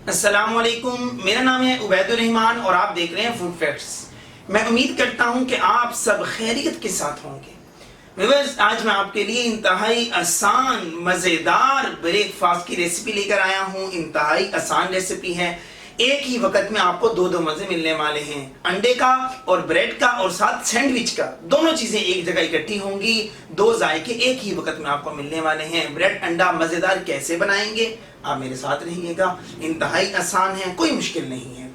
अस्सलामुअलैकुम, मेरा नाम है उबैदुर रहमान और आप देख रहे हैं फूड फैक्ट्स। मैं उम्मीद करता हूं कि आप सब खैरियत के साथ होंगे। व्यूअर्स, आज मैं आपके लिए इंतहाई आसान मज़ेदार ब्रेकफास्ट की रेसिपी लेकर आया हूं। इंतहाई आसान रेसिपी है, एक ही वक्त में आपको दो मज़े मिलने वाले हैं। अंडे का और ब्रेड का और साथ सैंडविच का, दोनों चीज़ें एक जगह इकट्ठी होंगी। दो जायके एक ही वक्त में आपको मिलने वाले हैं। ब्रेड अंडा मज़ेदार कैसे बनाएंगे, आप मेरे साथ रहिएगा। इंतहाई आसान है, कोई मुश्किल नहीं है।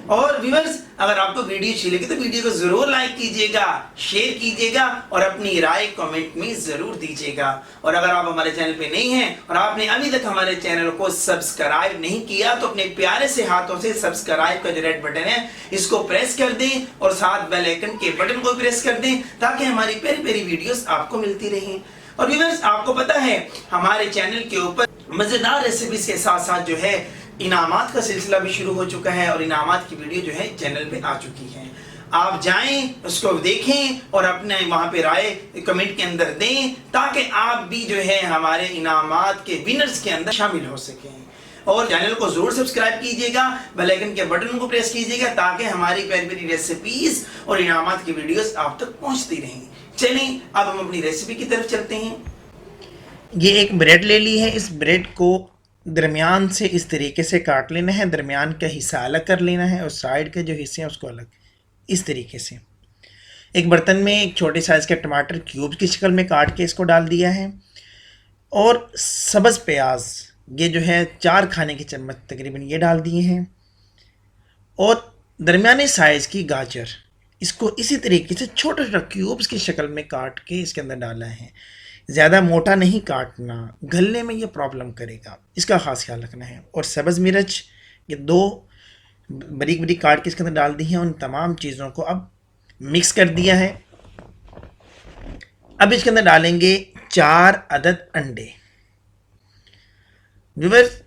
और व्यूअर्स, अगर आपको वीडियो अच्छी लगी तो वीडियो को जरूर लाइक कीजिएगा, शेयर कीजिएगा और अपनी राय कमेंट में जरूर दीजिएगा। और अगर आप हमारे चैनल पे नहीं हैं और आपने अभी तक हमारे चैनल को सब्सक्राइब नहीं किया तो अपने प्यारे से हाथों से सब्सक्राइब का जो रेड बटन है इसको प्रेस कर दें और साथ बेल आइकन के बटन को प्रेस कर दें ताकि हमारी प्यारी प्यारी वीडियोस आपको मिलती रहें। और व्यूअर्स, आपको पता है हमारे चैनल के ऊपर मजेदार रेसिपीज के साथ साथ जो है इनामात का सिलसिला भी शुरू हो चुका है और इनामात की वीडियो जो है चैनल पे आ चुकी है। आप जाएं, उसको देखें और अपने वहां पे राय कमेंट के अंदर दें ताकि आप भी जो है हमारे इनामात के विनर्स के अंदर शामिल हो सकें। और चैनल को जरूर सब्सक्राइब कीजिएगा, बेल आइकन के बटन को प्रेस कीजिएगा ताकि हमारी प्यारी प्यारी रेसिपीज और इनामात की वीडियोस आप तक पहुंचती रहें। चलें, अब हम अपनी रेसिपी की तरफ चलते हैं। ये एक ब्रेड ले ली है। इस ब्रेड को दरमियान से इस तरीके से काट लेना है, दरमियान का हिस्सा अलग कर लेना है और साइड के जो हिस्से हैं उसको अलग, इस तरीके से। एक बर्तन में एक छोटे साइज़ के टमाटर क्यूब्स की शक्ल में काट के इसको डाल दिया है और सब्ज़ प्याज ये जो है 4 खाने के चम्मच तकरीबन ये डाल दिए हैं और दरमियाने साइज़ की गाजर, इसको इसी तरीके से छोटे छोटे क्यूब्स की शक्ल में काट के इसके अंदर डाला है। ज़्यादा मोटा नहीं काटना, गलने में ये प्रॉब्लम करेगा, इसका ख़ास ख्याल रखना है। और सब्ज़ मिर्च ये 2 बारीक बारीक काट के इसके अंदर डाल दी हैं। उन तमाम चीज़ों को अब मिक्स कर दिया है। अब इसके अंदर डालेंगे 4 अदद अंडे। व्यूअर्स,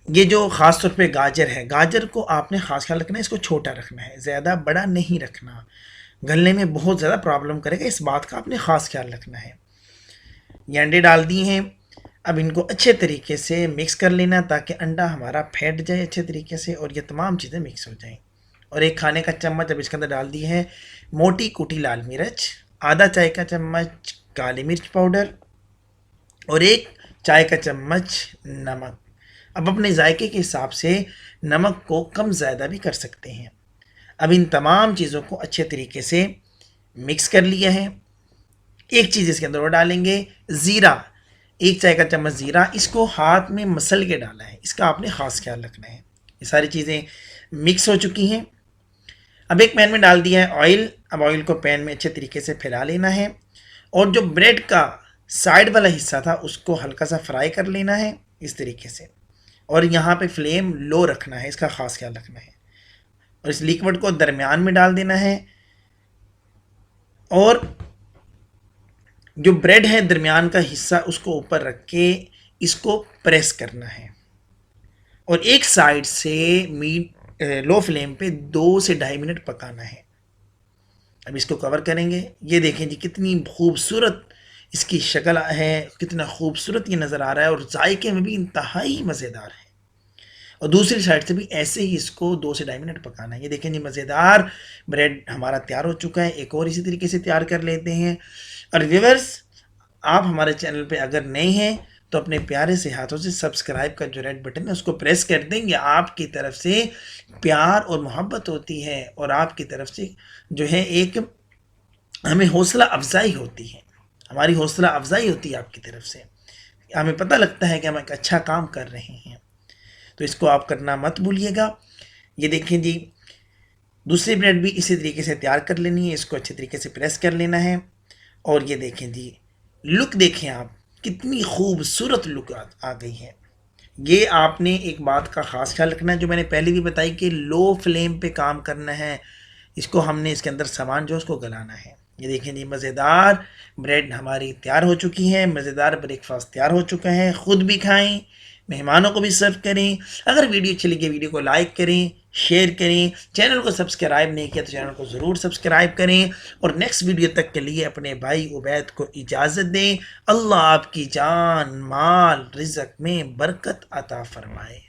ये जो ख़ास तौर पे गाजर है, गाजर को आपने ख़ास ख्याल रखना है, इसको छोटा रखना है, ज़्यादा बड़ा नहीं रखना, गलने में बहुत ज़्यादा प्रॉब्लम करेगा, इस बात का आपने ख़ास ख्याल रखना है। ये अंडे डाल दिए हैं। अब इनको अच्छे तरीके से मिक्स कर लेना ताकि अंडा हमारा फैट जाए अच्छे तरीके से और ये तमाम चीज़ें मिक्स हो जाएं। और 1 खाने का चम्मच अब इसके अंदर डाल दी है मोटी कुटी लाल मिर्च, आधा चाय का चम्मच काली मिर्च पाउडर और 1 चाय का चम्मच नमक। अब अपने जायके के हिसाब से नमक को कम ज़्यादा भी कर सकते हैं। अब इन तमाम चीज़ों को अच्छे तरीके से मिक्स कर लिया है। एक चीज़ इसके अंदर और डालेंगे, ज़ीरा, 1 चाय का चम्मच ज़ीरा, इसको हाथ में मसल के डाला है, इसका आपने ख़ास ख्याल रखना है। ये सारी चीज़ें मिक्स हो चुकी हैं। अब एक पैन में डाल दिया है ऑयल। अब ऑयल को पैन में अच्छे तरीके से फैला लेना है और जो ब्रेड का साइड वाला हिस्सा था उसको हल्का सा फ्राई कर लेना है इस तरीके से। और यहाँ पे फ्लेम लो रखना है, इसका ख़ास ख्याल रखना है। और इस लिक्विड को दरमियान में डाल देना है और जो ब्रेड है दरमियान का हिस्सा उसको ऊपर रख के इसको प्रेस करना है और एक साइड से लो फ्लेम पे 2 से 2.5 मिनट पकाना है। अब इसको कवर करेंगे। ये देखें जी कितनी खूबसूरत इसकी शक्ल है, कितना खूबसूरत ये नज़र आ रहा है और जायके में भी इंतहाई मज़ेदार है। और दूसरी साइड से भी ऐसे ही इसको 2 से 2.5 मिनट पकाना है। ये देखें जी मज़ेदार ब्रेड हमारा तैयार हो चुका है। एक और इसी तरीके से तैयार कर लेते हैं। और व्यूअर्स, आप हमारे चैनल पे अगर नए हैं तो अपने प्यारे से हाथों से सब्सक्राइब का जो रेड बटन है उसको प्रेस कर देंगे। आपकी तरफ से प्यार और मोहब्बत होती है और आपकी तरफ से जो है एक हमें हौसला अफजाई होती है, हमारी हौसला अफजाई होती है आपकी तरफ से। हमें पता लगता है कि हम एक अच्छा काम कर रहे हैं, तो इसको आप करना मत भूलिएगा। ये देखें जी, दूसरी ब्रेड भी इसी तरीके से तैयार कर लेनी है। इसको अच्छे तरीके से प्रेस कर लेना है और ये देखें जी, लुक देखें आप, कितनी खूबसूरत लुक आ गई है। ये आपने एक बात का ख़ास ख्याल रखना है जो मैंने पहले भी बताई कि लो फ्लेम पे काम करना है। इसको हमने इसके अंदर सामान जो उसको गलाना है। ये देखें जी, मज़ेदार ब्रेड हमारी तैयार हो चुकी है, मज़ेदार ब्रेकफास्ट तैयार हो चुका है। ख़ुद भी खाएं, मेहमानों को भी सर्व करें। अगर वीडियो अच्छी लगी वीडियो को लाइक करें, शेयर करें। चैनल को सब्सक्राइब नहीं किया तो चैनल को ज़रूर सब्सक्राइब करें और नेक्स्ट वीडियो तक के लिए अपने भाई उबैद को इजाज़त दें। अल्लाह आपकी जान माल रिज़्क़ में बरकत अता फरमाए।